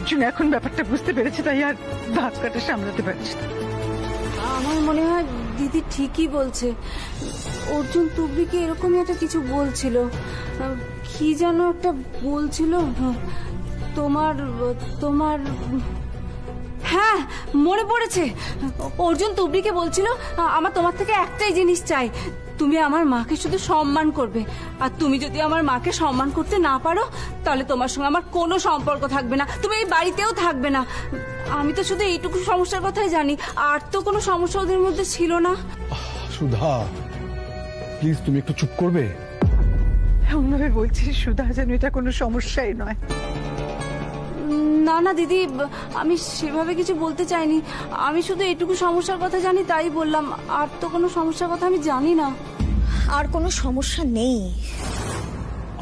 অর্জুন এখন ব্যাপারটা বুঝতে পেরেছে, তাই আর ধাক্কাটা সামলাতে পারছে না। আমার মনে হয় দিদি ঠিকই বলছে। অর্জুন তুবড়িকে এরকমই একটা কিছু বলছিল, কি যেন একটা বলছিল। তোমার তোমার হ্যাঁ, মনে পড়েছে। অর্জুন তুবড়িকে বলছিল আমার তোমার থেকে একটাই জিনিস চাই, তুমি আমার মাকে শুধু সম্মান করবে, আর তুমি যদি আমার মাকে সম্মান করতে না পারো তাহলে তোমার সঙ্গে আমার কোনো সম্পর্ক থাকবে না, তুমি এই বাড়িতেও থাকবে না। আমি তো শুধু এইটুকু সমস্যার কথাই জানি, আর তো কোনো সমস্যা ওদের মধ্যে ছিল না। সুধা, প্লিজ তুমি একটু চুপ করবে? এমনভাবে বলছিস সুধা যেন এটা কোনো সমস্যাই নয়। না না দিদি, আমি সেভাবে কিছু বলতে চাইনি, আমি শুধু এইটুকু সমস্যার কথা জানি তাই বললাম, আর তো কোনো সমস্যার কথা আমি জানি না। আর কোনো সমস্যা নেই।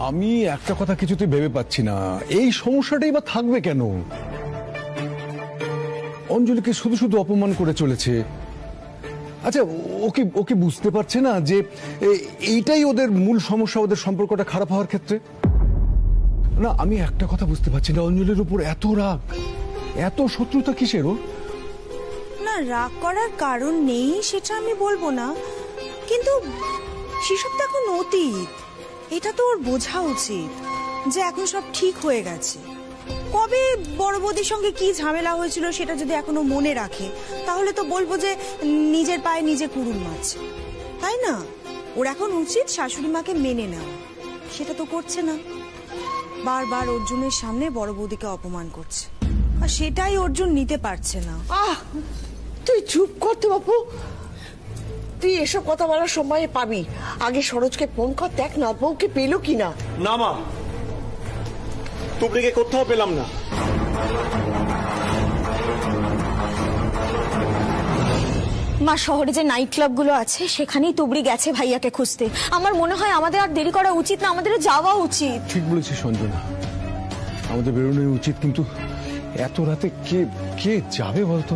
আমি একটা কথা কিছুতেই ভেবে পাচ্ছি না, এই সমস্যাটাই বা থাকবে কেন? অঞ্জলিকে শুধু শুধু অপমান করে চলেছে। আচ্ছা, ওকে ওকে বুঝতে পারছে না যে এইটাই ওদের মূল সমস্যা, ওদের সম্পর্কটা খারাপ হওয়ার ক্ষেত্রে? না, আমি একটা কথা বুঝতে পারছি না, অঞ্জলির উপর এত রাগ, এত শত্রুতা কিসের ওর? না, রাগ করার কারণ নেই সেটা আমি বলবো না, কিন্তু সেসব তো এখন অতীত। এটা তো ওর বোঝা উচিত যে এখন সব ঠিক হয়ে গেছে। কবে বড় বৌদির সঙ্গে কি ঝামেলা হয়েছিল সেটা যদি এখনো মনে রাখে তাহলে তো বলবো যে নিজের পায়ে নিজে কুড়ুল মারছে, তাই না? ওর এখন উচিত শাশুড়ি মাকে মেনে নেওয়া, সেটা তো করছে না। বারবার অর্জুনের সামনে বড় বৌদিকে অপমান করছে, আর সেটাই অর্জুন নিতে পারছে না। তুই চুপ করতে বাপু, তুই এসব কথা বলার সময় পাবি। আগে সরোজকে ফোন কর, দেখ না বউকে পেলো কিনা। না মা, তুবড়িকে কোথাও পেলাম না। মা, শহরে যে নাইট ক্লাবগুলো আছে সেখানেই তুবড়ি গেছে ভাইয়াকে খুঁজতে। আমার মনে হয় আমাদের আর দেরি করা উচিত না, আমাদের যাওয়া উচিত। ঠিক বলেছিস সঞ্জনা, আমাদের বেরোনোই উচিত, কিন্তু এত রাতে কে কে যাবে বলতো?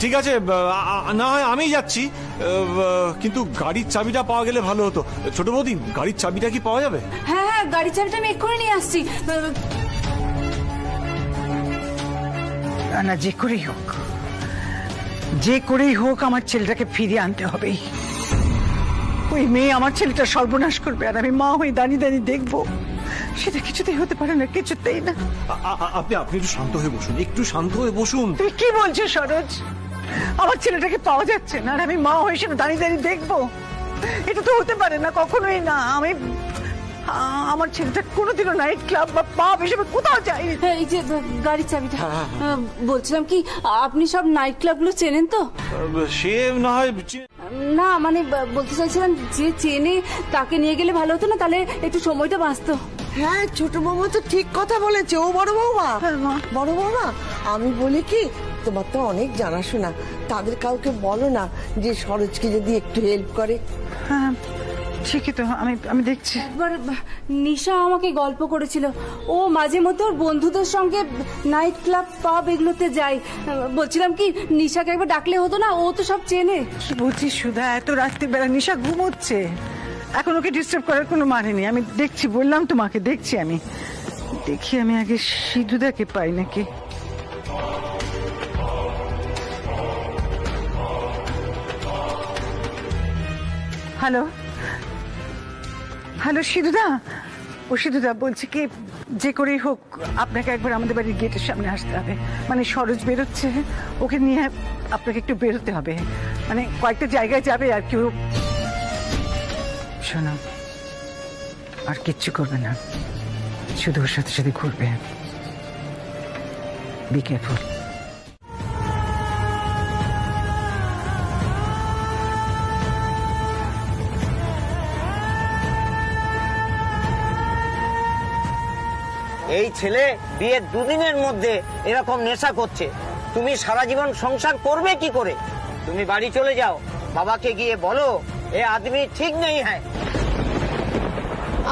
ঠিক আছে, না হয় আমি যাচ্ছি, কিন্তু গাড়ির চাবিটা পাওয়া গেলে ভালো হতো। ছোট বৌদি, গাড়ির চাবিটা কি পাওয়া যাবে? হ্যাঁ হ্যাঁ, গাড়ির চাবিটা আমি এক্ষুনি নিয়ে আসছি। না, যে করেই হোক, যে করেই হোক আমার ছেলেটাকে ফিরিয়ে আনতে হবে। ওই মেয়ে আমার ছেলেটা সর্বনাশ করবে, আর আমি মা হয়ে দাঁড়িয়ে দাঁড়িয়ে দেখবো। সেটা কিছুতেই হতে পারে না, কিছুতেই না। আপনি একটু শান্ত হয়ে বসুন, একটু শান্ত হয়ে বসুন। তুই কি বলছিস সরোজ? আমার ছেলেটাকে পাওয়া যাচ্ছে না, আর আমি মা হয়ে সেটা দাঁড়িয়ে দাঁড়িয়ে দেখবো? এটা তো হতে পারে না, কখনোই না। আমার ছেলেটা কোনোদিনও নাইট ক্লাব বা পাব এসবে কোথাও যায়নি। এই যে গাড়ির চাবিটা, বলছিলাম কি আপনি সব নাইট ক্লাবগুলো চেনেন তো? সে না হয় না মানে বলতে চাইছিলাম যে চেনে তাকে নিয়ে গেলে ভালো হতো না, তাহলে একটু সময়টা বাঁচতো। হ্যাঁ, ছোট বৌমা তো ঠিক কথা বলেছে। ও বড় বৌমা, বড় বৌমা, আমি বলি কি, তোমার তো অনেক জানাশোনা, তাদের কাউকে বলো না যে সরোজকে যদি একটু হেল্প করে। হ্যাঁ ঠিকই তো, আমি দেখছি। একবার নিশা আমাকে গল্প করেছিল, ও মাঝে মধ্যে ওর বন্ধুদের সঙ্গে নাইট ক্লাব পাব এগুলোতে যায়। বলছিলাম কি নিশাকে একবার ডাকলে হতো না, ও তো সব চেনে। কি বলছিস সুধা? এত রাত্রিবেলা নিশা ঘুমোচ্ছে, এখন ওকে ডিস্টার্ব করার কোনো মানে নেই। আমি দেখছি, বললাম তোমাকে দেখছি। আমি দেখি, আমি আগে সিধুদাকে পাই নাকি। Hello hello, সিধুদা? ও সিধুদা, বলছি কি, যে করেই হোক আপনাকে একবার আমাদের বাড়ির গেটের সামনে আসতে হবে। মানে সরোজ বেরোচ্ছে, ওকে নিয়ে আপনাকে একটু বেরোতে হবে। মানে কয়েকটা জায়গায় যাবে আর কেউ। শোনো, আর কিচ্ছু করবে না, শুধু ওর সাথে সাথে ঘুরবে। Be careful. এই ছেলে বিয়ের দুদিনের মধ্যে এরকম নেশা করছে, তুমি সারা জীবন সংসার করবে কি করে? তুমি বাড়ি চলে যাও, বাবাকে গিয়ে বলো এ আদমি ঠিক নেই। হ্যাঁ,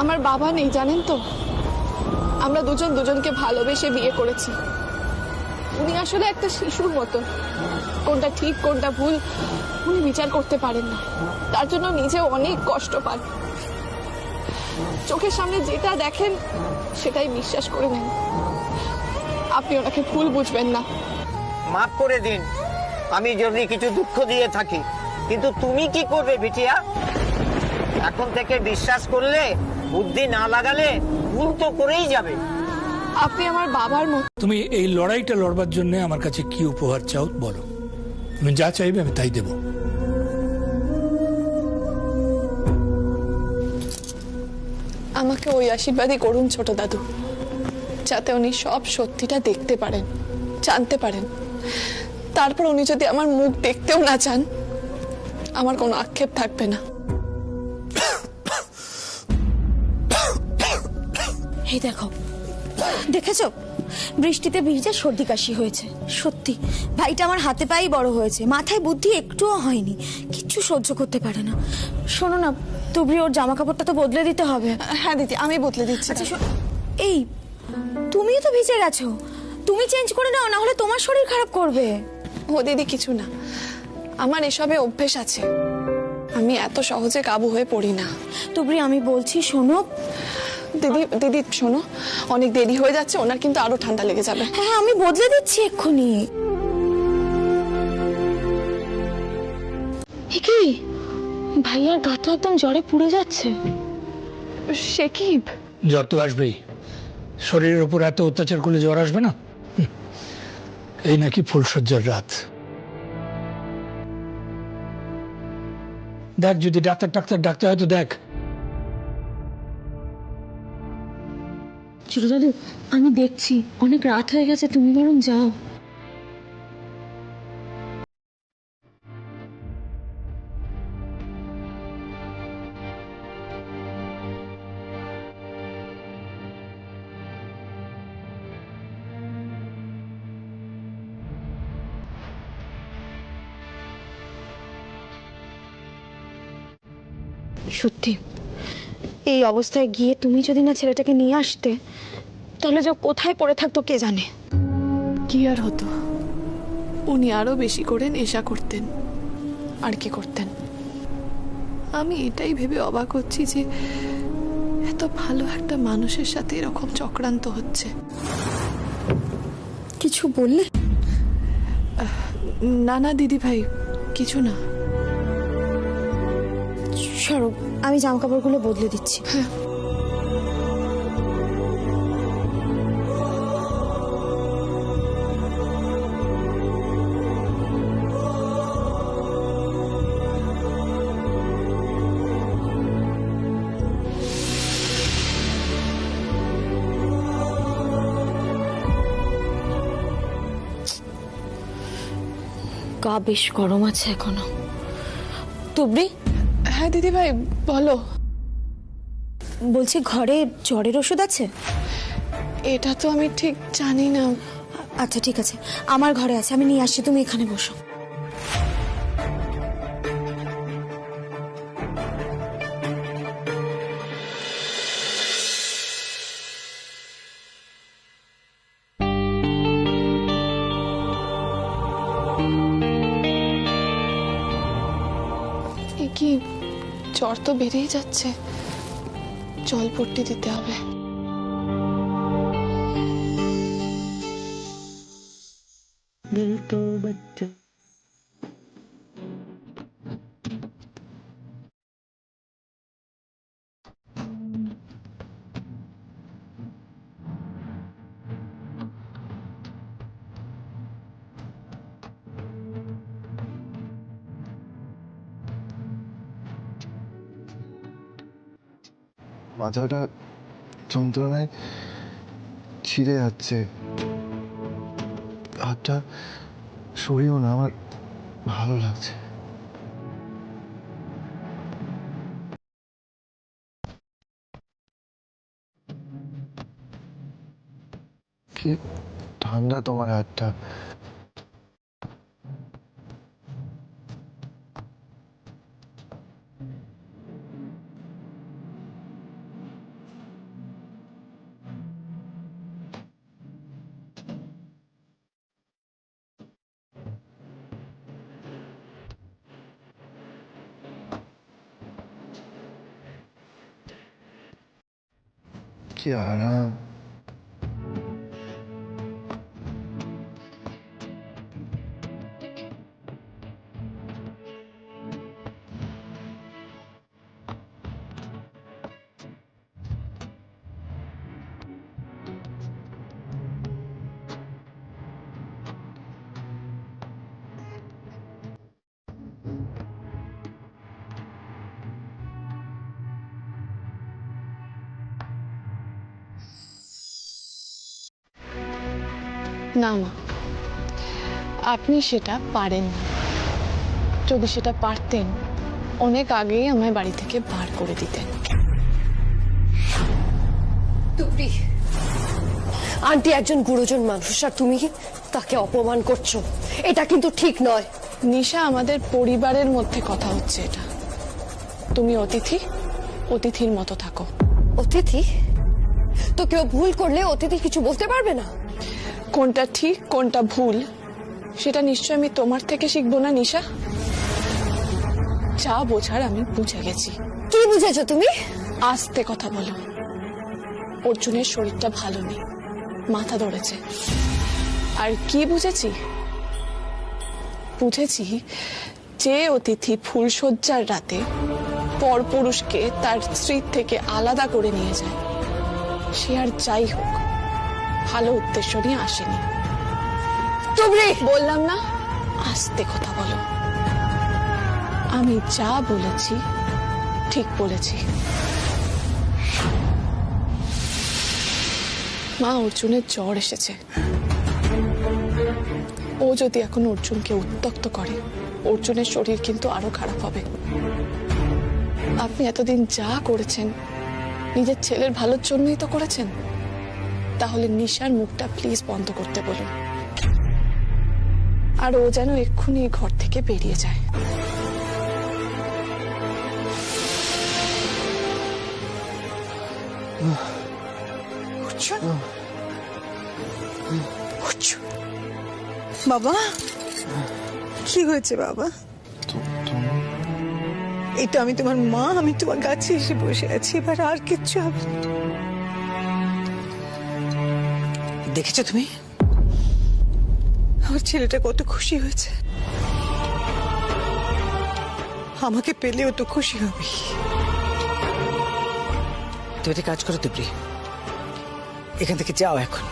আমার বাবা নেই জানেন তো, আমরা দুজন দুজনকে ভালোবেসে বিয়ে করেছি। উনি আসলে একটা শিশুর মতো, কোনটা ঠিক কোনটা ভুল উনি বিচার করতে পারেন না, তার জন্য নিজে অনেক কষ্ট পান। চোখের সামনে যেটা দেখেন সেটাই বিশ্বাস করে নেন। আপনি ওনাকে ভুল বুঝবেন না। মাফ করে দিন আমি যদি কিছু দুঃখ দিয়ে থাকি, কিন্তু তুমি কি করবে বিটিয়া? এখন থেকে বিশ্বাস করলে, বুদ্ধি না লাগালে ভুল তো করেই যাবে। আপনি আমার বাবার মতো। তুমি এই লড়াইটা লড়বার জন্য আমার কাছে কি উপহার চাও বলো, তুমি যা চাইবে আমি তাই দেব। আমাকে ওই আশীর্বাদই করুন ছোট দাদু, যাতে উনি সব সত্যিটা দেখতে পারেন, জানতে পারেন। তারপর উনি যদি আমার মুখ দেখতেও না চান, আমার কোনো আক্ষেপ থাকবে না। এই দেখো, দেখেছো বৃষ্টিতে ভিজে সর্দি কাশি হয়েছে। সত্যি ভাইটা আমার হাতে পায়েই বড় হয়েছে, মাথায় বুদ্ধি একটুও হয়নি, কিচ্ছু সহ্য করতে পারে না। শোনো না তুবড়ি, ওর জামা কাপড়টা তো বদলে দিতে হবে। হ্যাঁ দিদি, আমি বদলে দিচ্ছি। আচ্ছা এই তুমিও তো ভিজে গেছো, তুমি চেঞ্জ করে নাও, না হলে তোমার শরীর খারাপ করবে। ও দিদি কিছু না, আমার এসবে অভ্যেস আছে, আমি এত সহজে কাবু হয়ে পড়ি না। তুবড়ি আমি বলছি শোনো। দিদি দিদি শোনো, অনেক দেরি হয়ে যাচ্ছে, ওনার কিন্তু আরো ঠান্ডা লেগে যাবে। হ্যাঁ আমি বদলে দিচ্ছি এক্ষুনি। কি ভাইয়ার গা তো একদম জ্বরে পুড়ে যাচ্ছে। সে কি? জ্বর তো আসবেই, শরীরের উপর এত অত্যাচার করলে জ্বর আসবে না? এই নাকি ফুলসজ্জার রাত। দেখ, যদি ডাক্তার ডাকতে হয় তো দেখ। ছোট দাদু আমি দেখছি, অনেক রাত হয়ে গেছে, তুমি বরং যাও। সত্যি এই অবস্থায় গিয়ে তুমি যদি না ছেলেটাকে নিয়ে আসতে, তাহলে যে কোথায় পড়ে থাকতো কে জানে। কি আর হতো, উনি আরো বেশি করে নেশা করতেন, আর কি করতেন। আমি এটাই ভেবে অবাক হচ্ছি যে এত ভালো একটা মানুষের সাথে এরকম চক্রান্ত হচ্ছে। কিছু বললে? না না দিদি ভাই, কিছু না। সরব, আমি জামা কাপড়গুলো বদলে দিচ্ছি। হ্যাঁ গা বেশ গরম আছে এখনো। তুবড়ি, হ্যাঁ দিদি ভাই বলো। বলছি ঘরে জ্বরের ওষুধ আছে? এটা তো আমি ঠিক জানি না। আচ্ছা ঠিক আছে, আমার ঘরে আছে, আমি নিয়ে আসছি, তুমি এখানে বসো। এ কি, জ্বর তো বেড়েই যাচ্ছে, জলপট্টি দিতে হবে। মাথাটা যন্ত্রণায় ছিঁড়ে যাচ্ছে, হাতটা সরিও না, আমার ভালো লাগছে। কি ঠান্ডা তোমার হাতটা। কি আরাম। না মা, আপনি সেটা পারেন না। যদি সেটা পারতেন অনেক আগেই আমায় বাড়ি থেকে বার করে দিতেন। তুবড়ি, আন্টি একজন গুরুজন মানুষ আর তুমি তাকে অপমান করছো, এটা কিন্তু ঠিক নয়। নিশা, আমাদের পরিবারের মধ্যে কথা হচ্ছে এটা। তুমি অতিথি, অতিথির মতো থাকো। অতিথি? তো কেউ ভুল করলে অতিথি কিছু বলতে পারবে না? কোনটা ঠিক কোনটা ভুল সেটা নিশ্চয় আমি তোমার থেকে শিখবো না নিশা। যা বোঝার আমি বুঝে গেছি। কি বুঝেছো তুমি? আস্তে কথা বলো। অর্জুনের শরীরটা ভালো নেই, মাথা ধরেছে। আর কি বুঝেছি? বুঝেছি যে অতিথি ফুলশয্যার রাতে পরপুরুষকে তার স্ত্রীর থেকে আলাদা করে নিয়ে যায়, সে আর যাই হোক ভালো উদ্দেশ্য নিয়ে আসেনি। তুবড়ি, বললাম না আস্তে কথা বলো। আমি যা বলেছি ঠিক বলেছি। মা, অর্জুনের জ্বর এসেছে। ও যদি এখন অর্জুনকে উত্ত্যক্ত করে, অর্জুনের শরীর কিন্তু আরো খারাপ হবে। আপনি এতদিন যা করেছেন নিজের ছেলের ভালোর জন্যই তো করেছেন। তাহলে নিশার মুখটা প্লিজ বন্ধ করতে বলুন, আর ও যেন এক্ষুনি ঘর থেকে বেরিয়ে যায়। বাবা, কি হয়েছে বাবা? এটা আমি তোমার মা, আমি তোমার কাছে এসে বসে আছি, এবার আর কিচ্ছু হবে না। দেখেছো তুমি আমার ছেলেটা কত খুশি হয়েছে? আমাকে পেলেও তো খুশি হবে। তুমি একটা কাজ করো তুবড়ি, এখান থেকে যাও এখন।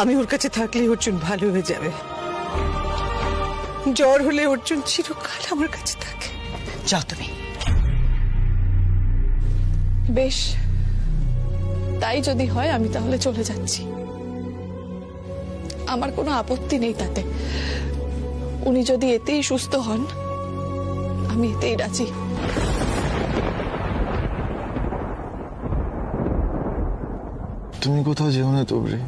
আমি ওর কাছে থাকলে অর্জুন ভালো হয়ে যাবে। জ্বর হলে অর্জুন চিরকাল আমার কাছে থাকে। যাও তুমি। বেশ, তাই যদি হয় আমি তাহলে চলে যাচ্ছি। আমার কোনো আপত্তি নেই তাতে। উনি যদি এতেই সুস্থ হন আমি এতেই রাজি। তুমি কোথাও যেও না তুবড়ি।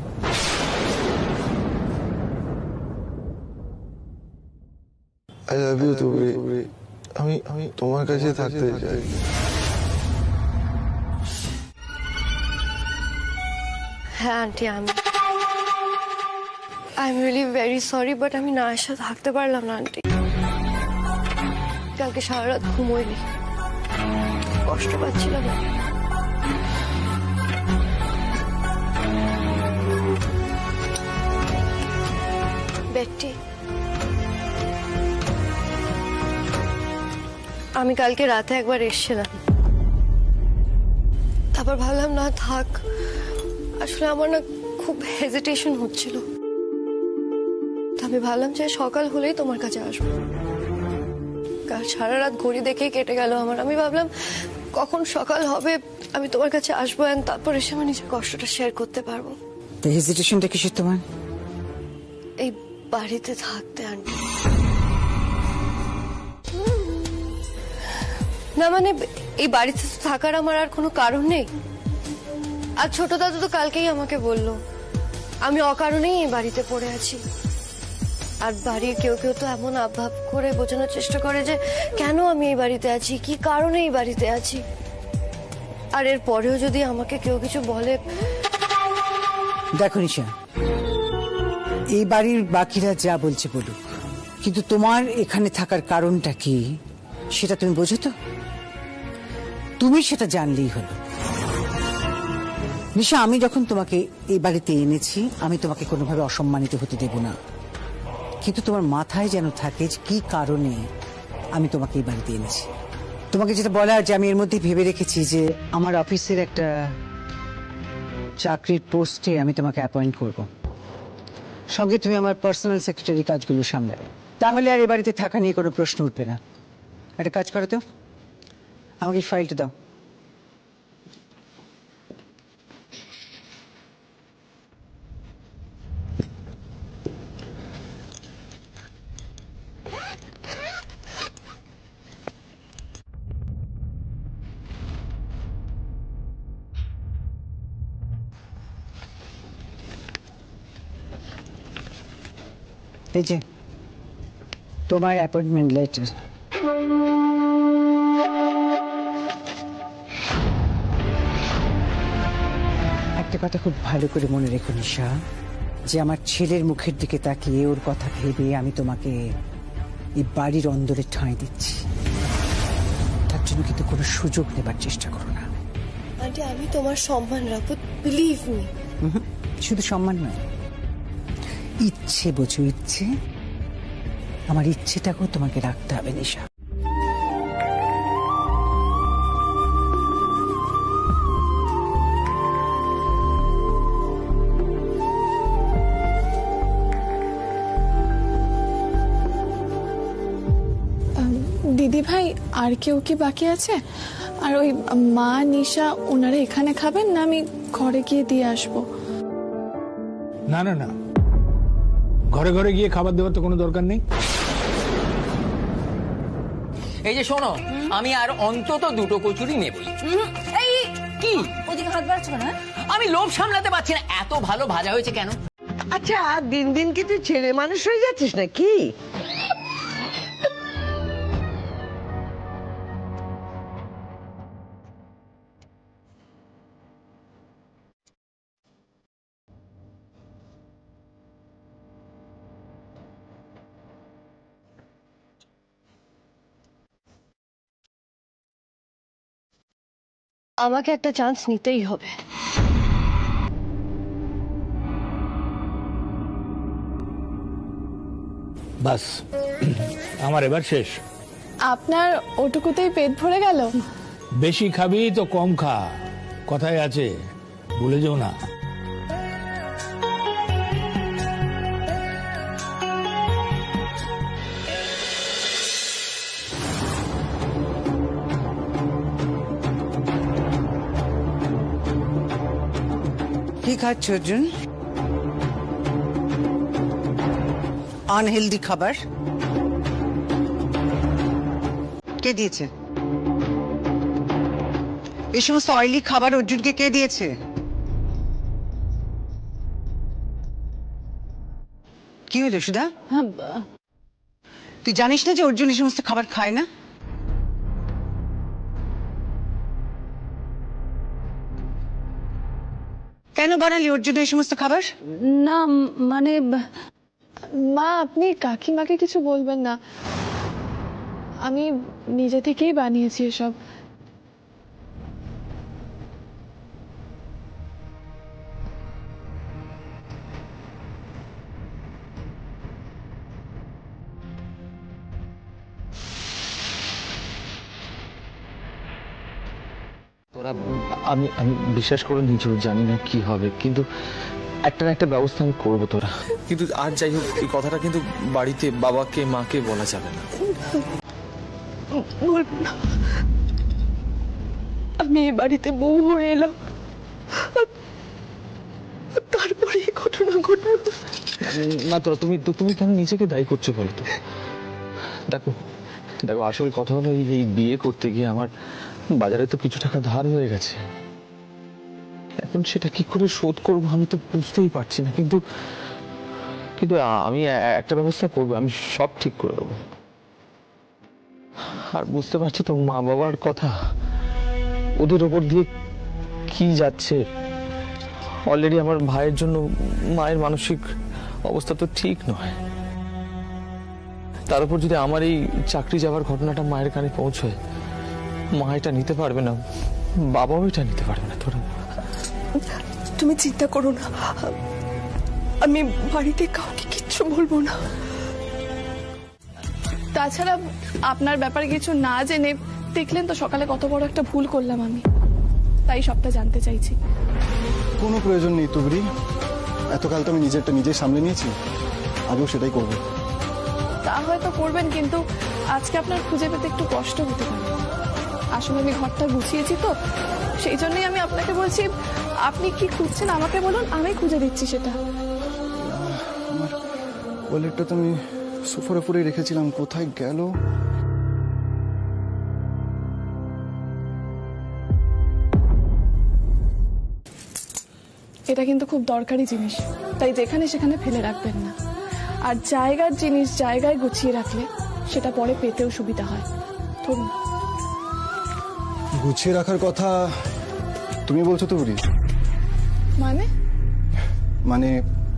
I love you তুবড়ি। আমি তোমার কাছে থাকতে চাই। হ্যাঁ aunty, I am really very sorry, but আমি না এসে থাকতে পারলাম না আন্টি। কালকে সারা রাত ঘুমোইনি, কষ্ট পাচ্ছিলাম। বেটি, আমি কালকে রাতে একবার এসেছিলাম, তারপর ভাবলাম না থাক। আসলে আমার না খুব হেজিটেশন হচ্ছিল, আমি ভাবলাম যে সকাল হলেই তোমার কাছে আসবো। কাল সারা রাত ঘড়ি দেখেই কেটে গেল আমার। আমি ভাবলাম কখন সকাল হবে আমি তোমার কাছে আসবো, আর তারপর এসে আমার নিজের কষ্টটা শেয়ার করতে পারবো। হেজিটেশনটা কিসের তোমার? এই বাড়িতে থাকতে আন্টি। না মানে এই বাড়িতে থাকার আমার আর কোনো কারণ নেই। আর ছোট দাদু তো কালকেই আমাকে বললো আমি অকারণেই এই বাড়িতে পড়ে আছি। আর বাড়ির কেউ কেউ তো এমন আভাব করে বোঝানোর চেষ্টা করে যে কেন আমি এই বাড়িতে আছি, কি কারণে এই বাড়িতে আছি। আর এর পরেও যদি আমাকে কেউ কিছু বলে। দেখো নিশা, এই বাড়ির বাকিরা যা বলছে বলুক, কিন্তু তোমার এখানে থাকার কারণটা কি সেটা তুমি বোঝো তো? তুমি সেটা জানলেই হলো। নিশা, আমি যখন তোমাকে এই বাড়িতে এনেছি আমি তোমাকে কোনোভাবে অসম্মানিত হতে দেব না, কিন্তু তোমার মাথায় যেন থাকে যে কি কারণে আমি তোমাকে এই বাড়িতে এনেছি। তোমাকে যেটা বলার যে আমি এর মধ্যে ভেবে রেখেছি যে আমার অফিসের একটা চাকরির পোস্টে আমি তোমাকে অ্যাপয়েন্ট করব, সঙ্গে তুমি আমার পার্সোনাল সেক্রেটারি কাজগুলো সামলাবে। তাহলে আর এই বাড়িতে থাকা নিয়ে কোনো প্রশ্ন উঠবে না। একটা কাজ করো তো, আমাকে ফাইলটা দাও। এই যে তোমার অ্যাপয়েন্টমেন্ট লেটার। একটা কথা খুব ভালো করে মনে রেখো নিশা, যে আমার ছেলের মুখের দিকে তাকিয়ে ওর কথা ভেবে আমি তোমাকে এই বাড়ির অন্দরে ঠাঁই দিচ্ছি। তার জন্য কিন্তু কোনো সুযোগ নেবার চেষ্টা করো না। আন্টি আমি তোমার সম্মান রাখবো, বিলিভ মি। শুধু সম্মান নয়, ইচ্ছে বোঝো, ইচ্ছে। আমার ইচ্ছেটাকেও তোমাকে রাখতে হবে নিশা। দিদি ভাই আর কেউ কি বাকি আছে? আর ওই মা নিশা ওনারা এখানে খাবেন না আমি ঘরে গিয়ে দিয়ে আসবো? না না না, ঘরে ঘরে গিয়ে খাবার দেওয়ার তো কোনো দরকার নেই। এই যে শোনো, আমি আর অন্তত 2টো কচুরি নেবই। এই কি ওদিকে হাত বাড়াচ্ছ না? আমি লোভ সামলাতে পারছি না, এত ভালো ভাজা হয়েছে কেন? আচ্ছা, দিন দিন কি তুই ছেলে মানুষ হয়ে যাচ্ছিস নাকি? আমাকে একটা চান্স নিতেই হবে। বাস, আমার এবার শেষ। আপনার ওটুকুতেই পেট ভরে গেল? বেশি খাবি তো কম খা, কথায় আছে, ভুলে যেও না। কি খাচ্ছ অর্জুন? আনহেলদি খাবার? কে দিয়েছে এই সমস্ত অয়েলি খাবার? অর্জুনকে কে দিয়েছে? কি হলো সুধা? তুই জানিস না যে অর্জুন এই সমস্ত খাবার খায় না? কেন বানালি অর্জুন এই সমস্ত খাবার? না মানে মা আপনি কাকিমাকে কিছু বলবেন না, আমি নিজে থেকেই বানিয়েছি এসব। তোরা, আমি আমি বিশ্বাস করে নিয়েছি, জানি না কি হবে, কিন্তু একটা না একটা ব্যবস্থা আমি করবো। তোরা কিন্তু আর যাই হোক, এই কথাটা কিন্তু বাড়িতে বাবাকে মাকে বলা যাবে না। বলবো না, আমি এই বাড়িতে বউ হয়ে এলাম, তারপরে এই ঘটনা ঘটলো। না তোরা, তুমি কেন নিজেকে দায়ী করছো বলো তো? দেখো দেখো, আসল কথা হলো এই বিয়ে করতে গিয়ে আমার বাজারে তো কিছু টাকা ধার হয়ে গেছে। এখন সেটা কি করে শোধ করবো আমি তো বুঝতেই পারছি না, কিন্তু কিন্তু আমি একটা ব্যবস্থা করবো, আমি সব ঠিক করে দেবো। আর বুঝতে পারছি তো মা বাবার কথা, ওদের ওপর দিয়ে কি যাচ্ছে। অলরেডি আমার ভাইয়ের জন্য মায়ের মানসিক অবস্থা তো ঠিক নয়, তার উপর যদি আমার এই চাকরি যাওয়ার ঘটনাটা মায়ের কানে পৌঁছয়, মা এটা নিতে পারবে না, বাবাও এটা নিতে পারবে না। তোরা তুমি চিন্তা করো না, আমি বাড়িতে কাউকে কিচ্ছু বলবো না। তাছাড়া আপনার ব্যাপারে কিছু না জেনে, দেখলেন তো সকালে কত বড় একটা ভুল করলাম আমি, তাই সবটা জানতে চাইছি। কোনো প্রয়োজন নেই তুবরি, এতকাল তো আমি নিজেরটা নিজে সামলে নিয়েছি, আমিও সেটাই করবো। তা হয়তো করবেন, কিন্তু আজকে আপনার খুঁজে পেতে একটু কষ্ট হতে পারে। আসলে আমি ঘরটা গুছিয়েছি তো, সেই জন্যই আমি আপনাকে বলছি, আপনি কি খুঁজছেন আমাকে বলুন, আমি খুঁজে দিচ্ছি সেটা। আমার ওয়ালেটটা তো আমি সোফার উপরেই রেখেছিলাম, কোথায় গেল? এটা কিন্তু খুব দরকারি জিনিস, তাই যেখানে সেখানে ফেলে রাখবেন না। আর জায়গার জিনিস জায়গায় গুছিয়ে রাখলে সেটা পরে পেতেও সুবিধা হয়। ধরুন। গুছিয়ে রাখার কথা তুমি বলছো তুবড়ি? মানে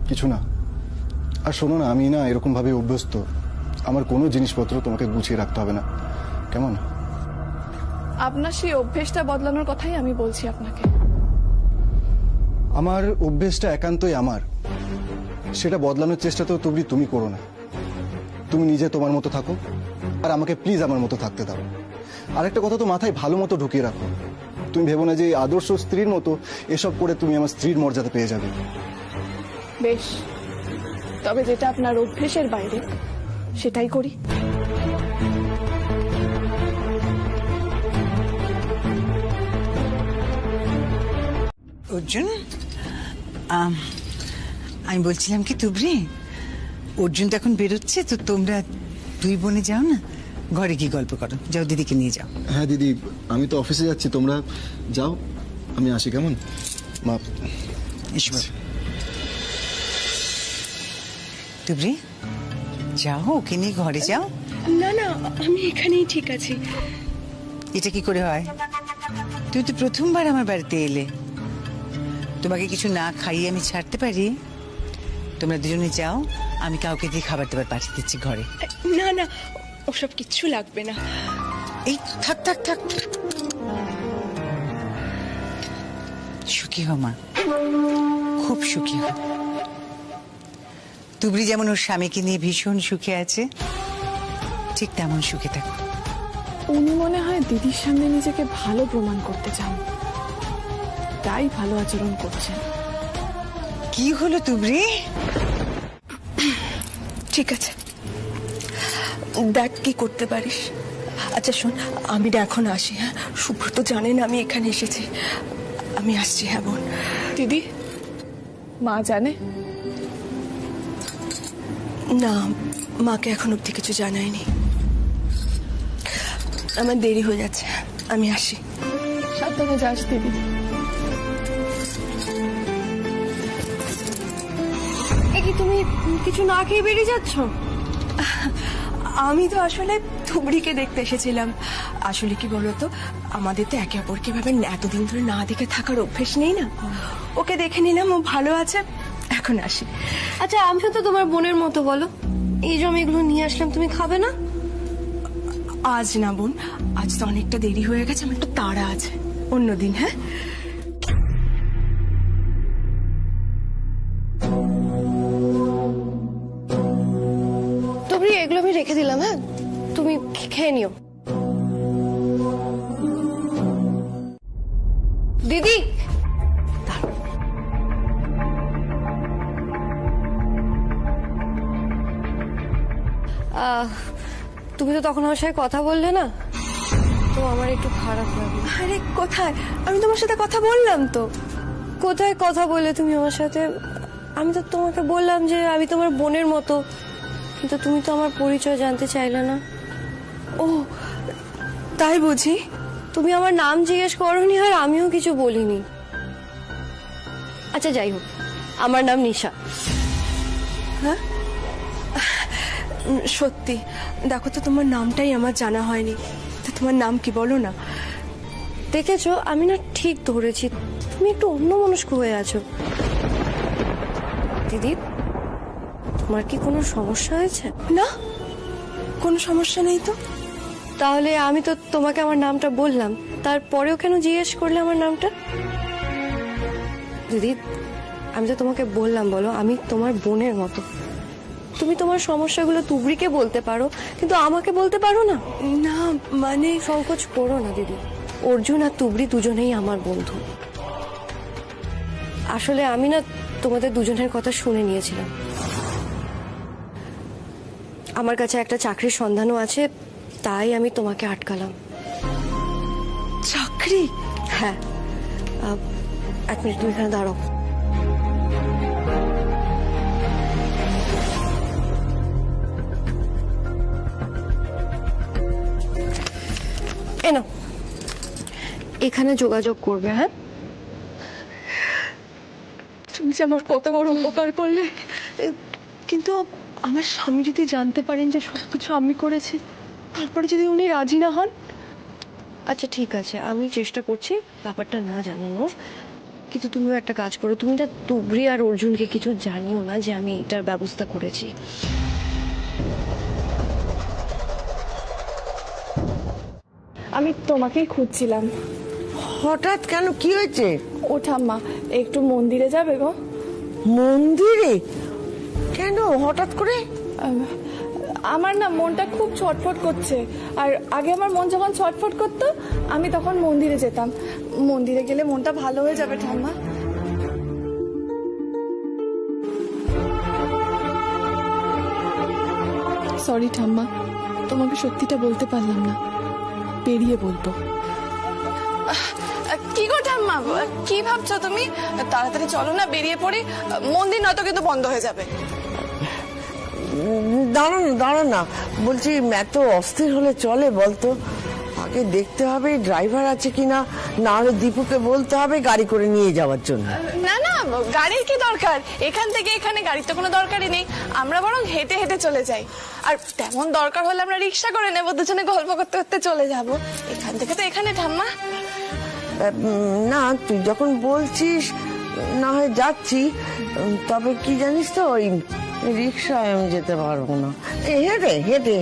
কিছু না। আর শোনো না, আমি না এরকম ভাবে অভ্যস্ত, আমার কোনো জিনিসপত্র তোমাকে গুছিয়ে রাখতে হবে না, কেমন? আপনার সেই অভ্যেসটা বদলানোর কথাই আমি বলছি আপনাকে। আমার অভ্যেসটা একান্তই আমার, সেটা বদলানোর চেষ্টা তো তুমি করো না। তুমি নিজে তোমার মতো থাকো, আর আমাকে প্লিজ আমার মতো থাকতে দাও। আর একটা কথা তো মাথায় ভালো মতো ঢুকিয়ে রাখো, তুমি ভেবো না যে এই আদর্শ স্ত্রীর মতো এসব করে তুমি আমার স্ত্রীর মর্যাদা পেয়ে যাবে। বেশ, তবে যেটা আপনার অভ্যেসের বাইরে সেটাই করি। অর্জুন, আমি বলছিলাম কি তুবড়ি, অর্জুন তো এখন বেরোচ্ছে, তো তোমরা দুই বোনে যাও না, ঘরে কি গল্প করো, যাও দিদিকে নিয়ে যাও। হ্যাঁ দিদি, আমি তো অফিসে যাচ্ছি, তোমরা যাও, আমি আসি, কেমন? মা এসো। তুবড়ি যাও, ওকে নিয়ে ঘরে যাও। না না, আমি এখানেই ঠিক আছি। এটা কি করে হয়? তুমি তো প্রথমবার আমার বাড়িতে এলে, তোমাকে কিছু না খাইয়ে আমি ছাড়তে পারি? তোমরা দুজনে যাও, আমি কাউকে দিয়ে খাবার দাবার পাঠিয়ে দিচ্ছি ঘরে। না না, ওসব কিচ্ছু লাগবে না। এই থাক থাক থাক, সুখী হও মা, খুব সুখী হও। তুবড়ি যেমন ওর স্বামীকে নিয়ে ভীষণ সুখে আছে, ঠিক তেমন সুখে থাকো। উনি মনে হয় দিদির সামনে নিজেকে ভালো প্রমাণ করতে চান, তাই ভালো আচরণ করছেন। কি হলো তুবড়ি? ঠিক আছে, দেখ কি করতে পারিস। আচ্ছা শোন, আমি না এখন আসি। হ্যাঁ, সুব্রত জানেন আমি এখানে এসেছি, আমি আসছি। হ্যাঁ বোন। দিদি, মা জানে? না, মাকে এখন অব্দি কিছু জানায়নি। আমার দেরি হয়ে যাচ্ছে, আমি আসি। সাবধানে যাস দিদি। কি তুমি কিছু না খেয়ে বেরিয়ে যাচ্ছ? আমি তো আসলে তুবড়িকে দেখতে এসেছিলাম। আসলে কি বলতো, আমাদের তো একে অপরকে ভাবে এতদিন ধরে না দেখে থাকার অভ্যেস নেই না। ওকে দেখে নিলাম, ও ভালো আছে, এখন আসি। আচ্ছা, আমিও তো তোমার বোনের মতো, বলো এই যে আমি এগুলো নিয়ে আসলাম, তুমি খাবে না? আজ না বোন, আজ তো অনেকটা দেরি হয়ে গেছে, আমার একটু তাড়া আছে, অন্যদিন। হ্যাঁ, তুমি এগুলো আমি রেখে দিলাম। হ্যাঁ, তুমি খেয়ে নিও। দিদি, তুমি তো তখন আমার সাথে কথা বললে না, তো আমার একটু খারাপ লাগলো। আরে কোথায়, আমি তোমার সাথে কথা বললাম তো। কোথায় কথা বললে তুমি আমার সাথে? আমি তো তোমাকে বললাম যে আমি তোমার বোনের মতো, কিন্তু তুমি তো আমার পরিচয় জানতে চাইলে না। ও তাই বুঝি? তুমি আমার নাম জিজ্ঞেস করোনি, আর আমিও কিছু বলিনি। আচ্ছা যাই হোক, আমার নাম নিশা। হ্যাঁ, সত্যি দেখো তো, তোমার নামটাই আমার জানা হয়নি। তা তোমার নাম কি বলো না? দেখেছো, আমি না ঠিক ধরেছি, তুমি একটু অন্যমনস্ক হয়ে আছো। দিদি, তোমার কি কোনো সমস্যা হয়েছে? না, কোনো সমস্যা নেই তো। তাহলে আমি তো তোমাকে আমার নামটা বললাম, তারপরেও কেন জিজ্ঞেস করলে আমার নামটা? দিদি, আমি তো তোমাকে বললাম, বলো আমি তোমার বোনের মতো, তুমি তোমার সমস্যাগুলো তুবড়িকে বলতে পারো, কিন্তু আমাকে বলতে পারো না। না মানে, সংকোচ করো না দিদি, অর্জুন আর তুবড়ি দুজনেই আমার বন্ধু। আসলে আমি না তোমাদের দুজনের কথা শুনে নিয়েছিলাম। আমার কাছে একটা চাকরির সন্ধানও আছে, তাই আমি তোমাকে আটকালাম। চাকরি? হ্যাঁ, এক মিনিট, তুমি এখানে দাঁড়াও। এনো, এখানে যোগাযোগ করবে। হ্যাঁ, তুমি যে আমার কত বড় উপকার করলে। কিন্তু আমার স্বামী যদি জানতে পারেন যে সবকিছু আমি করেছি, তারপরে যদি উনি রাজি না হন? আচ্ছা ঠিক আছে, আমি চেষ্টা করছি ব্যাপারটা না জানানো, কিন্তু তুমিও একটা কাজ করো, তুমি না তুবড়ি আর অর্জুনকে কিছু জানিও না যে আমি এটার ব্যবস্থা করেছি। আমি তোমাকেই খুঁজছিলাম। হঠাৎ কেন, কি হয়েছে? ও ঠাম্মা, একটু মন্দিরে যাবে গো? মন্দিরে কেন হঠাৎ করে? আমার না মনটা খুব ছটফট করছে, আর আগে আমার মন যখন ছটফট করতো আমি তখন মন্দিরে যেতাম। মন্দিরে গেলে মনটা ভালো হয়ে যাবে ঠাম্মা। সরি ঠাম্মা, তোমাকে সত্যিটা বলতে পারলাম না, পেরিয়ে বলবো। কি গো ঠাম্মা, কি ভাবছো তুমি? তাড়াতাড়ি চলো না, বেরিয়ে পড়ি, মন্দির নয়তো কিন্তু বন্ধ হয়ে যাবে। দাঁড়ান না, বলছি এত অস্থির হলে চলে বলতো? আগে দেখতে হবে ড্রাইভার আছে কিনা, না হলে দীপুকে বলতে হবে গাড়ি করে নিয়ে যাওয়ার জন্য। না না, গাড়ির কি দরকার, এখান থেকে এখানে গাড়ির তো কোনো দরকারই নেই, আমরা বরং হেঁটে হেঁটে চলে যাই। আর তেমন দরকার হলে আমরা রিক্সা করে নেবো, দুজনে গল্প করতে করতে চলে যাব। এখান থেকে তো এখানে ঠাম্মা। না, তুই যখন বলছিস না হয় যাচ্ছি, তবে কি জানিস তো, ওই রিক্সায় আমি যেতে পারবো না,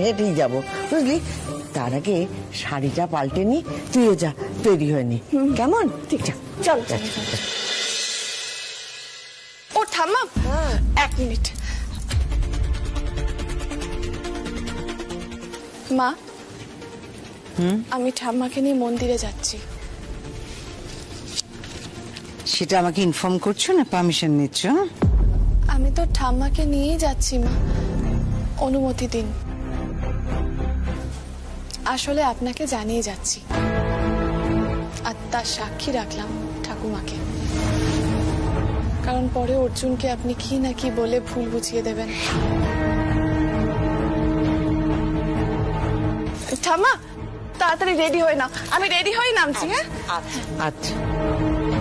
হেঁটেই যাবো, বুঝলি? তার আগে শাড়িটা পাল্টে নি, তুইও যা, তৈরি হয়ে নি, কেমন? ঠিক আছে, চল। ও ঠাম্মা, 1 মিনিট। মা, আমি ঠাম্মাকে নিয়ে মন্দিরে যাচ্ছি। সেটা আমাকে ইনফর্ম করছো না পারমিশন নিচ্ছ? আমি তো ঠাম্মাকে নিয়েই যাচ্ছি মা, অনুমতি দিন। আসলে আপনাকে জানিয়ে যাচ্ছি, আর তার সাক্ষী রাখলাম ঠাকুমাকে, কারণ পরে অর্জুনকে আপনি কি না কি বলে ভুল বুঝিয়ে দেবেন। ঠাম্মা, তাড়াতাড়ি রেডি হয়ে নাও, আমি রেডি হয়ে নামছি। হ্যাঁ, আচ্ছা।